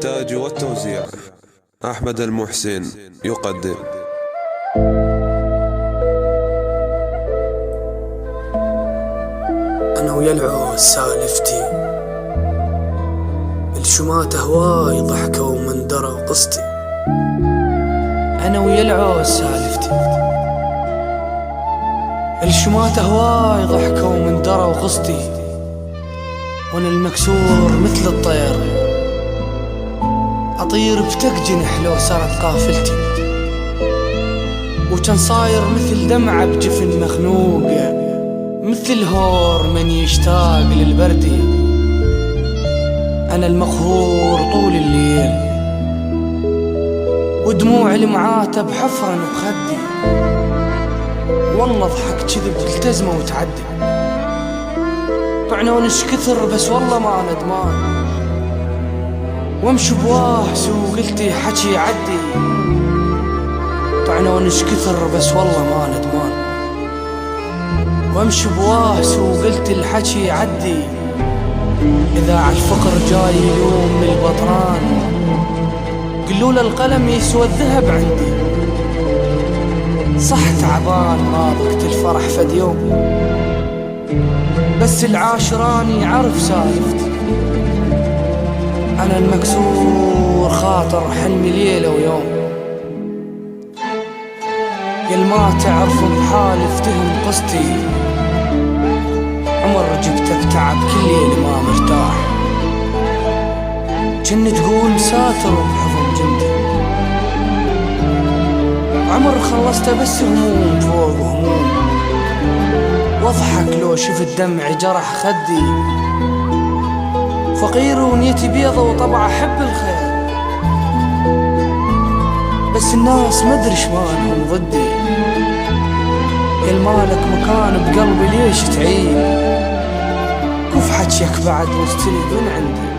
الإنتاج والتوزيع أحمد المحسن يقدم. أنا ويا العوز سالفتي، الشمات هواي ضحكوا من دروا قصتي. أنا ويا العوز سالفتي، الشمات هواي ضحكوا من دروا قصتي. وانا المكسور مثل الطير أطير بتك جنح لو سرت قافلتي، وكان صاير مثل دمعة بجفن مخنوق، مثل هور من يشتاق للبردي. أنا المقهور طول الليل، ودموع المعاتب حفرا بخدي. والله ضحك كذب التزمه وتعدي، طعنا ونش كثر بس والله ما ندمان. وامشي بواهس وقلتي حكي يعدي، طعنا ونش كثر بس والله ما ندمان. وامشي بواهس وقلت الحكي يعدي، إذا عالفقر جاي يلوم من البطران، قلوله القلم يسوى الذهب عندي. صح تعبان ما ضقت الفرح فد يوم، بس العاشراني يعرف سالفتي. أنا المكسور خاطر حلمي ليلة ويوم، يل ما تعرف بحال افتهم قصتي. عمر جبته بتعب كل ليل ما مرتاح، جن تقول ساتر بحضن جنتي. عمر خلصته بس هموم فوق هموم، واضحك لو شفت دمع جرح خدي. فقير ونيتي بيضة وطبع أحب الخير، بس الناس مدري شمالهم ضدي. يل مالك مكان بقلبي ليش تعيد، كف حجيك بعد مستندون عندي.